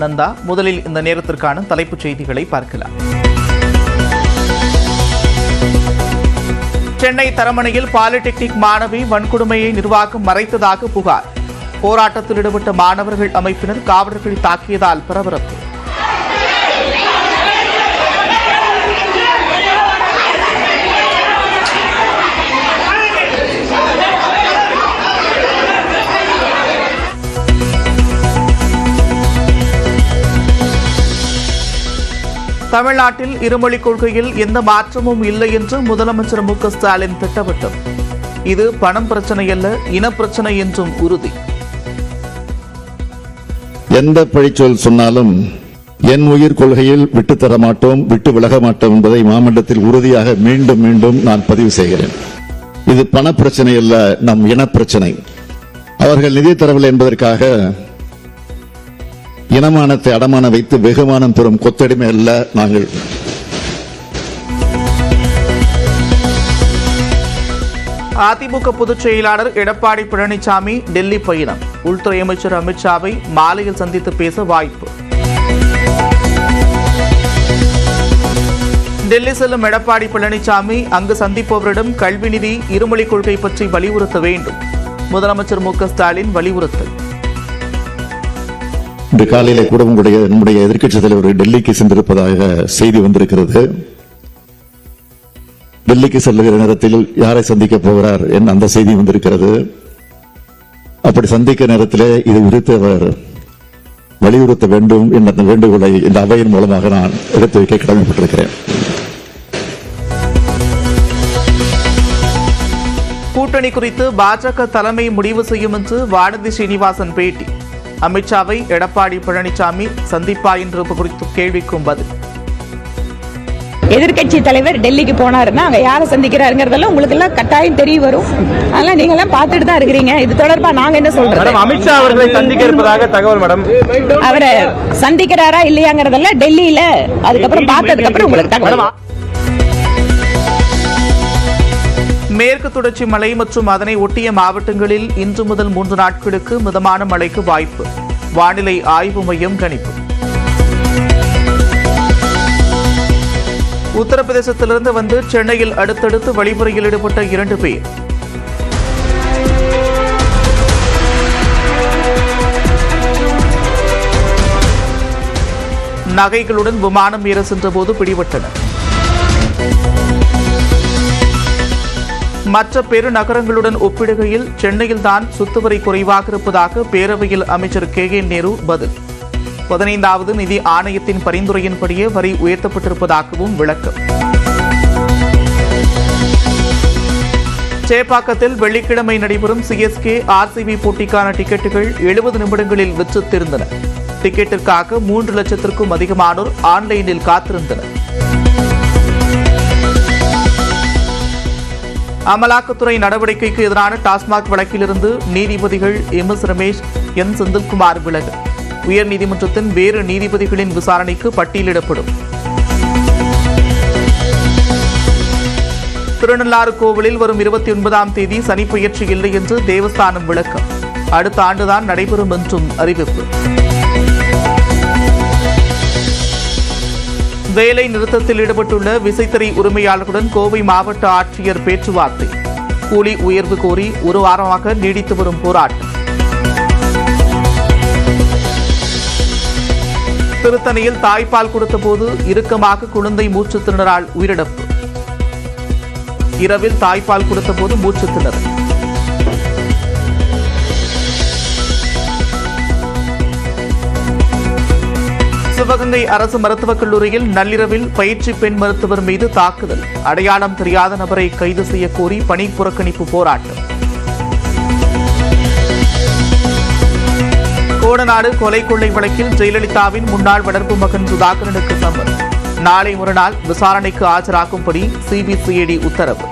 நந்தா, முதலில் இந்த நேரத்திற்கான தலைப்புச் செய்திகளை பார்க்கலாம். சென்னை தரமணையில் பாலிடெக்னிக் மாணவி வன்கொடுமையை நிர்வாகம் மறைத்ததாக புகார். போராட்டத்தில் ஈடுபட்ட மாணவர்கள் அமைப்பினர் காவலர்கள் தாக்கியதால் பரபரப்பு. தமிழ்நாட்டில் இருமொழிக் கொள்கையில் எந்த மாற்றமும் இல்லை என்று முதலமைச்சர் மு.க. ஸ்டாலின் திட்டவட்டம். இது பணம் பிரச்சனை அல்ல, இனப்பிரச்சனை என்றும் உறுதி. எந்த பழிச்சொல் சொன்னாலும் என் உயிர் கொள்கையில் விட்டுத்தர மாட்டோம், விட்டு விலக மாட்டோம் என்பதை மாமன்றத்தில் உறுதியாக மீண்டும் மீண்டும் நான் பதிவு செய்கிறேன். இது பண பிரச்சனை அல்ல, நம் இனப்பிரச்சனை. அவர்கள் நிதி தரவில்லை என்பதற்காக இனமானத்தை அடமான வைத்து வெகுமானம் பெறும் கொத்தடிமை அல்ல நாங்கள். அதிமுக பொதுச் செயலாளர் எடப்பாடி பழனிசாமி டெல்லி பயணம். உள்துறை அமைச்சர் அமித்ஷாவை மாலையில் சந்தித்து பேச வாய்ப்பு. டெல்லி செல்லும் எடப்பாடி பழனிசாமி அங்கு சந்திப்பவரிடம் கல்வி நிதி, இருமொழிக் கொள்கை பற்றி வலியுறுத்த வேண்டும். முதலமைச்சர் மு.க. ஸ்டாலின் வலியுறுத்தல். இன்று காலையிலே கூட நம்முடைய எதிர்க்கட்சித் தலைவர் டெல்லிக்கு சென்றிருப்பதாக செய்தி வந்திருக்கிறது. டெல்லிக்கு செல்லுகிற நேரத்தில் யாரை சந்திக்க போகிறார் என அந்த செய்தி வந்திருக்கிறது. அப்படி சந்திக்க நேரத்திலே இது குறித்து அவர் வலியுறுத்த வேண்டும் என்ற அந்த வேண்டுகோளை இந்த அவையின் மூலமாக நான் எடுத்து வைக்க கடமைப்பட்டிருக்கிறேன். கூட்டணி குறித்து பாஜக தலைமை முடிவு செய்யும் என்று வானதி ஸ்ரீனிவாசன் பேட்டி. அமித்ஷாவை எடப்பாடி பழனிசாமி சந்திப்பா என்று குறித்து கேள்விக்கும் பதில். எதிர்கட்சி தலைவர் டெல்லிக்கு போனாருன்னா அங்க யாரை சந்திக்கிறாருங்கிறதெல்லாம் உங்களுக்கு எல்லாம் கட்டாயம் தெரிய வரும். அதெல்லாம் நீங்க எல்லாம் பார்த்துட்டு தான் இருக்கிறீங்க. இது தொடர்பா நாங்க என்ன சொல்றோம்? அமித்ஷா அவர்களை சந்திக்க இருப்பதாக தகவல் மேடம். அவரை சந்திக்கிறாரா இல்லையாங்கிறதெல்லாம் டெல்லியில அதுக்கப்புறம் பார்த்ததுக்கு அப்புறம் உங்களுக்கு தகவல். மேற்கு தொடர்ச்சி மலை மற்றும் அதனை ஒட்டிய மாவட்டங்களில் இன்று முதல் 3 நாட்களுக்கு மிதமான மழைக்கு வாய்ப்பு. வானிலை ஆய்வு மையம் கணிப்பு. உத்தரப்பிரதேசத்திலிருந்து வந்து சென்னையில் அடுத்தடுத்து வழிமுறையில் ஈடுபட்ட 2 பேர். நகைகளுடன் விமானம் ஏற சென்றபோது பிடிபட்டனர். மற்ற பெருநகரங்களுடன் ஒப்பிடுகையில் சென்னையில்தான் சொத்துவரி குறைவாக இருப்பதாக பேரவையில் அமைச்சர் கே.என். நேரு பதில். 15வது நிதி ஆணையத்தின் பரிந்துரையின்படியே வரி உயர்த்தப்பட்டிருப்பதாகவும் விளக்கம். சேப்பாக்கத்தில் வெள்ளிக்கிழமை நடைபெறும் CSK RCB போட்டிக்கான டிக்கெட்டுகள் 70 நிமிடங்களில் விற்று தீர்ந்தன. டிக்கெட்டிற்காக 3 லட்சத்திற்கும் அதிகமானோர் ஆன்லைனில் காத்திருந்தனர். அமலாக்கத்துறை நடவடிக்கைக்கு எதிரான டாஸ்மாக் வழக்கிலிருந்து நீதிபதிகள் MS ரமேஷ், N செந்தில்குமார் விலகல். உயர்நீதிமன்றத்தின் வேறு நீதிபதிகளின் விசாரணைக்கு பட்டியலிடப்படும். திருநள்ளாறு கோவிலில் வரும் 29ஆம் தேதி சனிப்பெயர்ச்சி இல்லை என்று தேவஸ்தானம் விளக்கம். அடுத்த ஆண்டுதான் நடைபெறும் என்றும் அறிவிப்பு. வேலை நிறுத்தத்தில் ஈடுபட்டுள்ள விசைத்தறி உரிமையாளர்களுடன் கோவை மாவட்ட ஆட்சியர் பேச்சுவார்த்தை. கூலி உயர்வு கோரி 1 வாரமாக நீடித்து வரும் போராட்டம். திருத்தணியில் தாய்ப்பால் கொடுத்தபோது இறுக்கமாக குழந்தை மூச்சு திணறலால் உயிரிழப்பு. இரவில் தாய்ப்பால் கொடுத்தபோது மூச்சு திணறல். சிவகங்கை அரசு மருத்துவக் கல்லூரியில் நள்ளிரவில் பயிற்சி பெண் மருத்துவர் மீது தாக்குதல். அடையாளம் தெரியாத நபரை கைது செய்ய கோரி பணி புறக்கணிப்பு போராட்டம். கோடநாடு கொலை கொள்ளை வழக்கில் ஜெயலலிதாவின் முன்னாள் வளர்ப்பு மகன் சுதாகரனுக்கு சம்மன். நாளை மறுநாள் விசாரணைக்கு ஆஜராகும்படி CBCID உத்தரவு.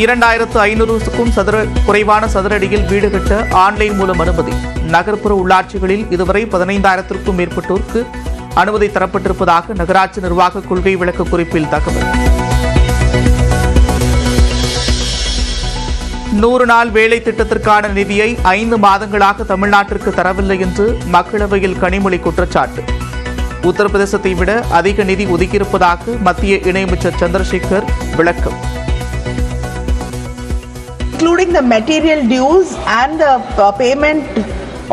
2500க்கும் குறைவான சதுரடியில் வீடு கட்ட ஆன்லைன் மூலம் அனுமதி. நகர்ப்புற உள்ளாட்சிகளில் இதுவரை 15,000க்கும் மேற்பட்டோருக்கு அனுமதி தரப்பட்டிருப்பதாக நகராட்சி நிர்வாக கொள்கை விளக்க குறிப்பில் தகவல். 100 நாள் வேலை திட்டத்திற்கான நிதியை 5 மாதங்களாக தமிழ்நாட்டிற்கு தரவில்லை என்று மக்களவையில் கனிமொழி குற்றச்சாட்டு. உத்தரப்பிரதேசத்தை விட அதிக நிதி ஒதுக்கியிருப்பதாக மத்திய இணையமைச்சர் சந்திரசேகர் விளக்கம். Including the material dues and the payment,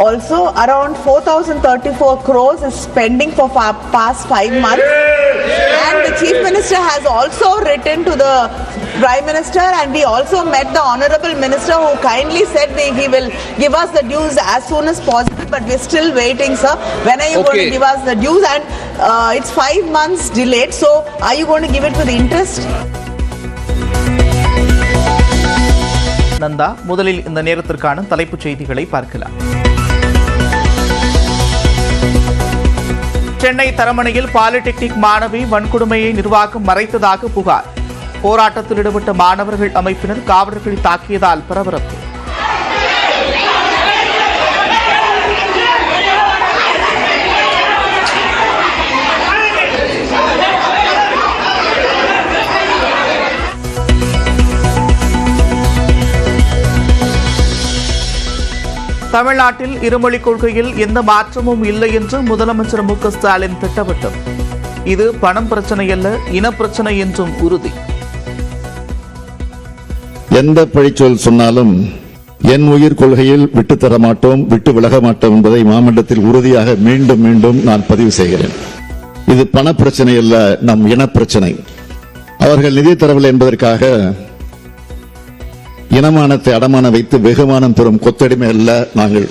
also around 4,034 crores is pending for past 5 months. And the Chief Minister has also written to the Prime Minister, and we also met the Honorable Minister, who kindly said that he will give us the dues as soon as possible, but we're still waiting, sir. When are you going to give us the dues? And it's 5 months delayed, so are you going to give it with interest? Nanda, முதலில் இந்த நேரத்திற்கான தலைப்புச் செய்திகளை பார்க்கலாம். Chennai தரமணையில் polytechnic மாணவி வன்கொடுமையை நிர்வாகம் மறைத்ததாக புகார். போராட்டத்தில் ஈடுபட்ட மாணவர்கள் அமைப்பினர் காவலர்களை தாக்கியதால் பரபரப்பு. தமிழ்நாட்டில் இருமொழிக் கொள்கையில் எந்த மாற்றமும் இல்லை என்று முதலமைச்சர் மு.க. ஸ்டாலின் திட்டவட்டம். இது பணம் பிரச்சனை அல்ல, இனப்பிரச்சனை என்றும் உறுதி. எந்த பழிச்சொல் சொன்னாலும் என் உயிர் கொள்கையில் விட்டுத்தர மாட்டோம், விட்டு விலக மாட்டோம் என்பதை மாமன்றத்தில் உறுதியாக மீண்டும் மீண்டும் நான் பதிவு செய்கிறேன். இது பண பிரச்சனை அல்ல, நம் இனப்பிரச்சனை. அவர்கள் நிதி தரவில்லை என்பதற்காக இனமானத்தை அடமான வைத்து வெகுமானம் பெறும் கொத்தடிமை அல்ல நாங்கள்.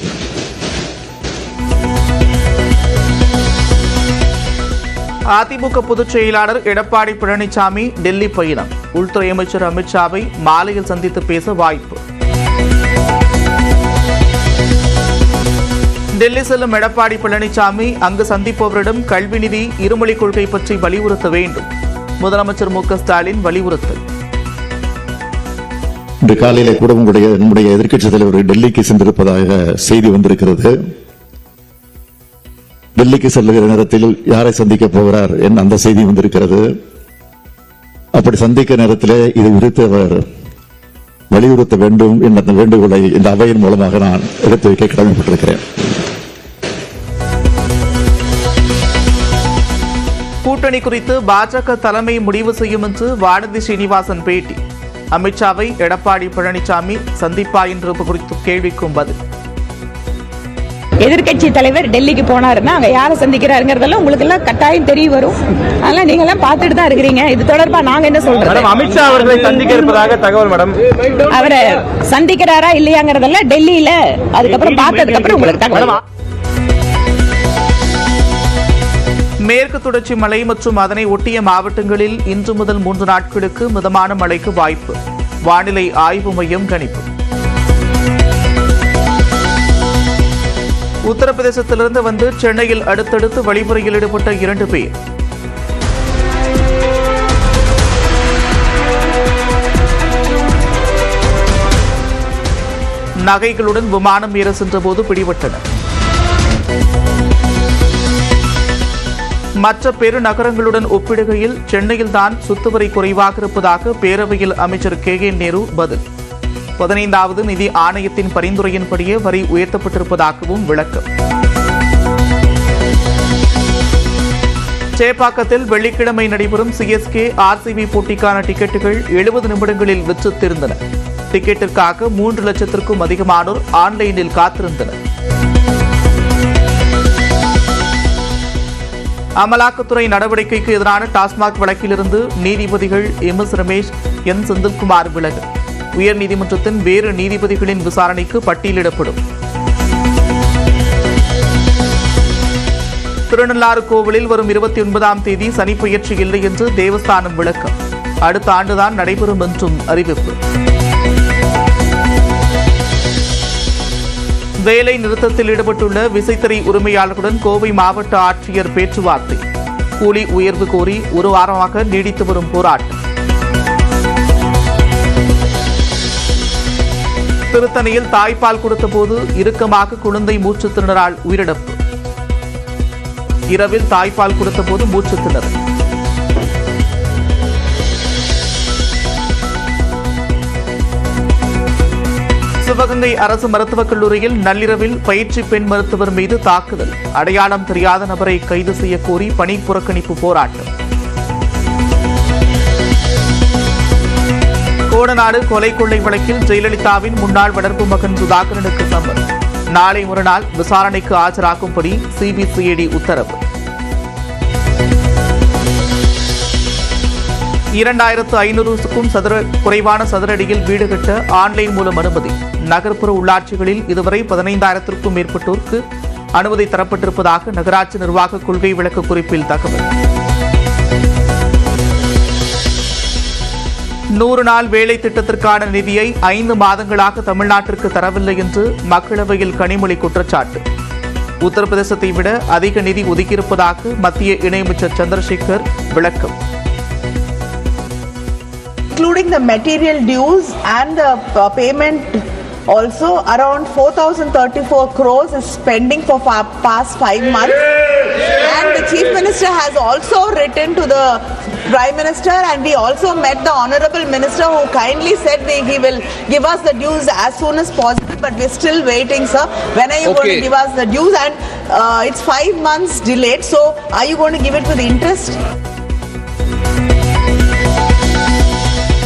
அதிமுக பொதுச் செயலாளர் எடப்பாடி பழனிசாமி டெல்லி பயணம். உள்துறை அமைச்சர் அமித்ஷாவை மாலையில் சந்தித்து பேச வாய்ப்பு. டெல்லி செல்லும் எடப்பாடி பழனிசாமி அங்கு சந்திப்பவரிடம் கல்வி நிதி, இருமொழிக் கொள்கை பற்றி வலியுறுத்த வேண்டும். முதலமைச்சர் மு.க. ஸ்டாலின் வலியுறுத்தல். இன்று காலையிலே கூட நம்முடைய எதிர்க்கட்சித் தலைவர் டெல்லிக்கு சென்றிருப்பதாக செய்தி வந்திருக்கிறது. டெல்லிக்கு செல்லுகிற நேரத்தில் யாரை சந்திக்க போகிறார் என் அந்த செய்தி வந்திருக்கிறது. அப்படி சந்திக்க நேரத்திலே இது குறித்து அவர் வலியுறுத்த வேண்டும் என்ற அந்த வேண்டுகோளை இந்த அவையின் மூலமாக நான் எடுத்து வைக்க கடமைப்பட்டிருக்கிறேன். கூட்டணி குறித்து பாஜக தலைமை முடிவு செய்யும் என்று வானதி ஸ்ரீனிவாசன் பேட்டி. அமித்ஷாவை எடப்பாடி பழனிசாமி சந்திப்பா என்று குறித்து கேள்விக்கும் பதில். எதிர்கட்சி தலைவர் டெல்லிக்கு போனாருன்னா அங்க யாரை சந்திக்கிறாருங்கிறதெல்லாம் உங்களுக்கு எல்லாம் கட்டாயம் தெரிய வரும். அதனால நீங்க எல்லாம் பார்த்துட்டு தான் இருக்கிறீங்க. இது தொடர்பா நாங்க என்ன சொல்றோம்? அமித்ஷா அவர்களை சந்திக்க இருப்பதாக தகவல் மேடம். அவரை சந்திக்கிறாரா இல்லையாங்கிறதெல்லாம் டெல்லியில அதுக்கப்புறம் பார்த்ததுக்கு அப்புறம் உங்களுக்கு தகவல். மேற்கு தொடர்ச்சி மலை மற்றும் அதனை ஒட்டிய மாவட்டங்களில் இன்று முதல் 3 நாட்களுக்கு மிதமான மழைக்கு வாய்ப்பு. வானிலை ஆய்வு மையம் கணிப்பு. உத்தரப்பிரதேசத்திலிருந்து வந்து சென்னையில் அடுத்தடுத்து வழிமுறையில் ஈடுபட்ட 2 பேர். நகைகளுடன் விமானம் ஏற சென்றபோது பிடிபட்டனர். மற்ற பெருநகரங்களுடன் ஒப்பிடுகையில் சென்னையில்தான் சொத்துவரி குறைவாக இருப்பதாக பேரவையில் அமைச்சர் கே.என். நேரு பதில். 15வது நிதி ஆணையத்தின் பரிந்துரையின்படியே வரி உயர்த்தப்பட்டிருப்பதாகவும் விளக்கம். சேப்பாக்கத்தில் வெள்ளிக்கிழமை நடைபெறும் சிஎஸ்கே ஆர்சிபி போட்டிக்கான டிக்கெட்டுகள் 70 நிமிடங்களில் விற்று தீர்ந்தன. டிக்கெட்டிற்காக 3 லட்சத்திற்கும் அதிகமானோர் ஆன்லைனில் காத்திருந்தனர். அமலாக்கத்துறை நடவடிக்கைக்கு எதிரான டாஸ்மாக் வழக்கிலிருந்து நீதிபதிகள் எம்.எஸ். ரமேஷ், என். செந்தில்குமார் விலகல். உயர்நீதிமன்றத்தின் வேறு நீதிபதிகளின் விசாரணைக்கு பட்டியலிடப்படும். திருநள்ளாறு கோவிலில் வரும் 29ஆம் தேதி சனிப்பெயர்ச்சி இல்லை என்று தேவஸ்தானம் விளக்கம். அடுத்த ஆண்டுதான் நடைபெறும் என்றும் அறிவிப்பு. வேலை நிறுத்தத்தில் ஈடுபட்டுள்ள விசைத்தறி உரிமையாளர்களுடன் கோவை மாவட்ட ஆட்சியர் பேச்சுவார்த்தை. கூலி உயர்வு கோரி 1 வாரமாக நீடித்து வரும் போராட்டம். திருத்தணியில் தாய்ப்பால் கொடுத்தபோது இறுக்கமாக குழந்தை மூச்சு திணறலால் உயிரிழப்பு. இரவில் தாய்ப்பால் கொடுத்தபோது மூச்சு திணறல். சிவகங்கை அரசு மருத்துவக் கல்லூரியில் நள்ளிரவில் பயிற்சி பெண் மருத்துவர் மீது தாக்குதல். அடையாளம் தெரியாத நபரை கைது செய்ய கோரி பணி புறக்கணிப்பு போராட்டம். கோடநாடு கொலை கொள்ளை வழக்கில் ஜெயலலிதாவின் முன்னாள் வளர்ப்பு மகன் சுதாகரனுக்கு சம்மன். நாளை மறுநாள் விசாரணைக்கு ஆஜராகும்படி சிபிசிஐடி உத்தரவு. 2500க்கும் குறைவான சதுர அடியில் வீடு கட்ட ஆன்லைன் மூலம் அனுமதி. நகர்ப்புற உள்ளாட்சிகளில் இதுவரை 15,000க்கும் மேற்பட்டோருக்கு அனுமதி தரப்பட்டிருப்பதாக நகராட்சி நிர்வாக கொள்கை விளக்க குறிப்பில் தகவல். 100 நாள் வேலை திட்டத்திற்கான நிதியை 5 மாதங்களாக தமிழ்நாட்டிற்கு தரவில்லை என்று மக்களவையில் கனிமொழி குற்றச்சாட்டு. உத்தரப்பிரதேசத்தை விட அதிக நிதி ஒதுக்கியிருப்பதாக மத்திய இணையமைச்சர் சந்திரசேகர் விளக்கம். Including the material dues and the payment, also around 4,034 crores is pending for past 5 months. And the Chief Minister has also written to the Prime Minister, and we also met the Honorable Minister, who kindly said that he will give us the dues as soon as possible, but we're still waiting, sir. When are you going to give us the dues? And it's 5 months delayed, so are you going to give it with interest?